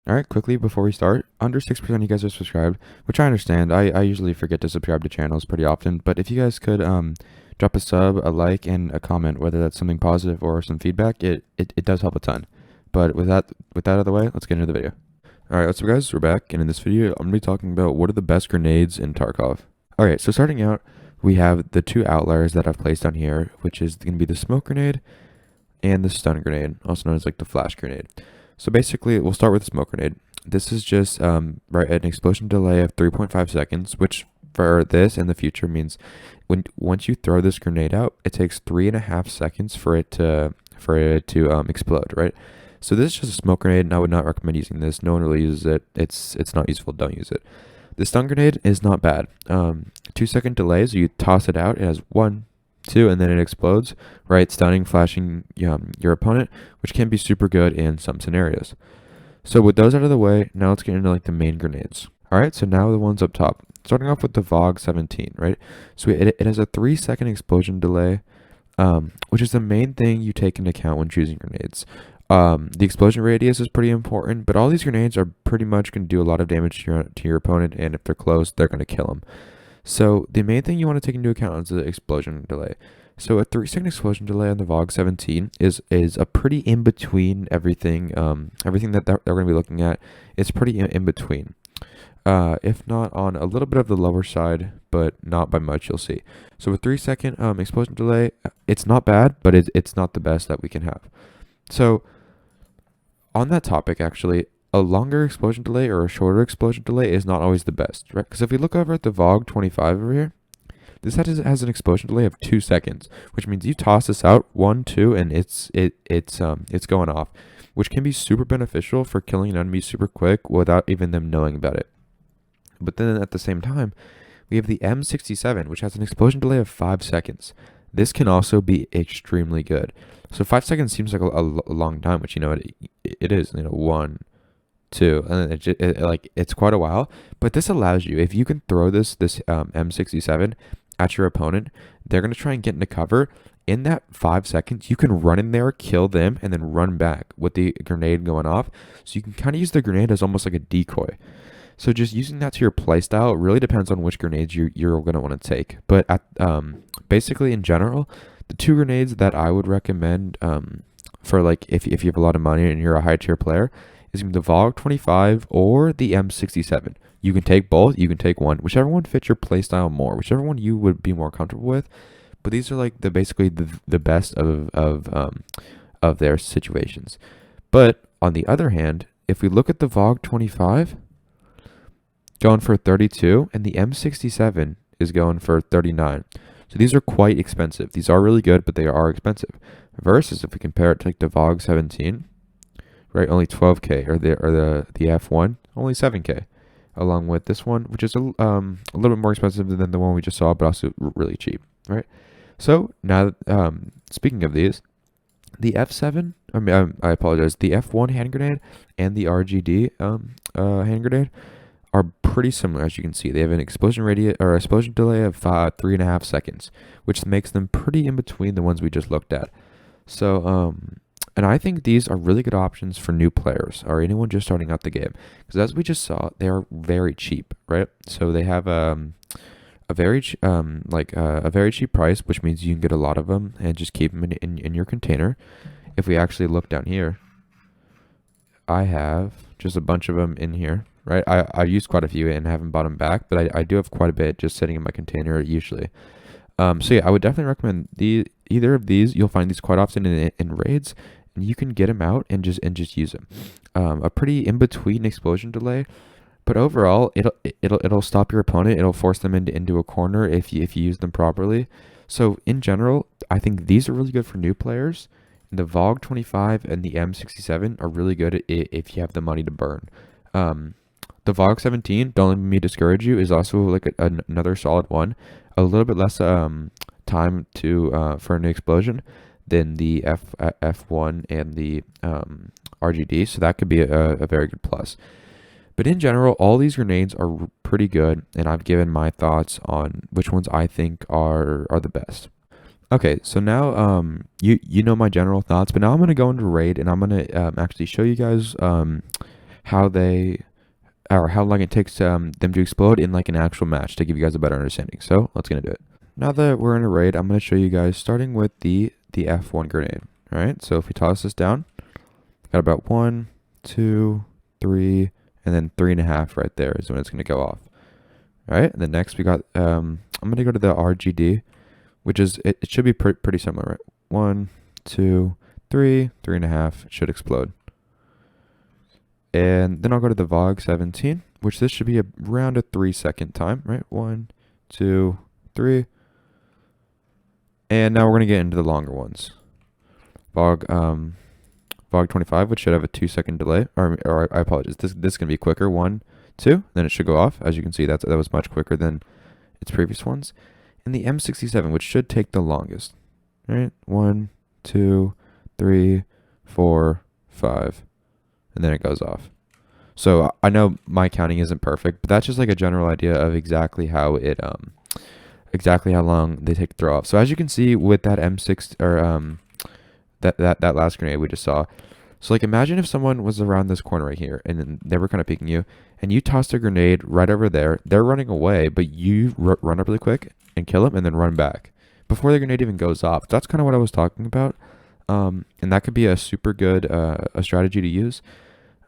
All right, quickly before we start, under 6% of you guys are subscribed, which I understand. I usually forget to subscribe to channels pretty often, but if you guys could drop a sub, a like, and a comment, whether that's something positive or some feedback, it does help a ton. But with that out of the way, let's get into the video. All right, what's up guys? We're back, and in this video, I'm going to be talking about what are the best grenades in Tarkov. All right, so starting out, we have the two outliers that I've placed on here, which is going to be the smoke grenade and the stun grenade, also known as like the flash grenade. So basically, we'll start with the smoke grenade. This is just an explosion delay of 3.5 seconds, which for this in the future means once you throw this grenade out, it takes 3.5 seconds for it to explode, right? So this is just a smoke grenade, and I would not recommend using this. No one really uses it. It's not useful. Don't use it. The stun grenade is not bad. 2-second delays. You toss it out. It has 1, 2, and then it explodes, right? Stunning, flashing your opponent, which can be super good in some scenarios. So with those out of the way, now let's get into like the main grenades. All right, so now the ones up top. Starting off with the VOG 17, right? So it has a 3-second explosion delay, which is the main thing you take into account when choosing grenades. The explosion radius is pretty important, but all these grenades are pretty much going to do a lot of damage to your opponent, and if they're close, they're going to kill them. So the main thing you want to take into account is the explosion delay. So a 3-second explosion delay on the VOG 17 is a pretty in between everything. Everything that they're going to be looking at is pretty in between. If not on a little bit of the lower side, but not by much, you'll see. So a 3-second explosion delay, it's not bad, but it's not the best that we can have. So on that topic, actually, a longer explosion delay or a shorter explosion delay is not always the best, right? Because if we look over at the VOG 25 over here, this has an explosion delay of 2 seconds, which means you toss this out 1, 2, and it's going off, which can be super beneficial for killing an enemy super quick without even them knowing about it. But then at the same time, we have the M67, which has an explosion delay of 5 seconds. This can also be extremely good. So 5 seconds seems like a long time, which it is. 1, 2, and then it's quite a while. But this allows you, if you can throw this M67 at your opponent, they're gonna try and get into cover. In that 5 seconds, you can run in there, kill them, and then run back with the grenade going off. So you can kind of use the grenade as almost like a decoy. So just using that to your playstyle really depends on which grenades you're going to want to take. But basically in general, the two grenades that I would recommend for like if you have a lot of money and you're a high tier player is the VOG 25 or the M67. You can take both. You can take one, whichever one fits your playstyle more, whichever one you would be more comfortable with. But these are like basically the best of their situations. But on the other hand, if we look at the VOG 25. Going for 32, and the M67 is going for 39. So these are quite expensive. These are really good, but they are expensive. Versus if we compare it to like the VOG 17, right, only 12K, or the F1, only 7K, along with this one, which is a little bit more expensive than the one we just saw, but also really cheap, right? So now, speaking of these, the F7, I apologize, the F1 hand grenade and the RGD hand grenade are pretty similar. As you can see, they have an explosion delay of 3.5 seconds, which makes them pretty in between the ones we just looked at. So and I think these are really good options for new players or anyone just starting out the game, because as we just saw, they are very cheap, right? So they have a very cheap price, which means you can get a lot of them and just keep them in your container. If we actually look down here, I have just a bunch of them in here. Right, I used quite a few and haven't bought them back, but I do have quite a bit just sitting in my container usually. So yeah, I would definitely recommend either of these. You'll find these quite often in raids, and you can get them out and just use them. A pretty in between explosion delay, but overall it'll stop your opponent. It'll force them into a corner if you use them properly. So in general, I think these are really good for new players. And the VOG 25 and the M67 are really good if you have the money to burn. The VOG 17, don't let me discourage you, is also like another solid one. A little bit less time for an explosion than the F1 and the RGD, so that could be a very good plus. But in general, all these grenades are pretty good, and I've given my thoughts on which ones I think are the best. Okay, so now you know my general thoughts, but now I'm going to go into raid, and I'm going to actually show you guys how they or how long it takes them to explode in like an actual match to give you guys a better understanding. So let's get into it. Now that we're in a raid, I'm going to show you guys starting with the F1 grenade. All right, so if we toss this down, got about 1, 2, 3, and then 3.5 right there is when it's going to go off. All right, and then next we got, I'm going to go to the RGD, which is, it should be pretty similar, right? 1, 2, 3, 3.5, it should explode. And then I'll go to the VOG 17, which this should be around a 3-second time, right? 1, 2, 3. And now we're going to get into the longer ones. VOG 25, which should have a 2-second delay, or I apologize. This is going to be quicker. 1, 2, then it should go off. As you can see, that was much quicker than its previous ones. And the M67, which should take the longest. Right? 1, 2, 3, 4, 5, and then it goes off. So I know my counting isn't perfect, but that's just like a general idea of exactly how it exactly how long they take to throw off. So as you can see with that M6 or that last grenade we just saw. So like imagine if someone was around this corner right here and then they were kind of peeking you and you tossed a grenade right over there. They're running away, but you run up really quick and kill them and then run back before the grenade even goes off. That's kind of what I was talking about. And that could be a super good a strategy to use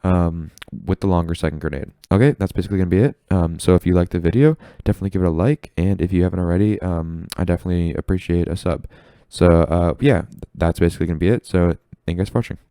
with the longer second grenade. Okay, that's basically going to be it. So if you liked the video, definitely give it a like. And if you haven't already, I definitely appreciate a sub. So yeah, that's basically going to be it. So thank you guys for watching.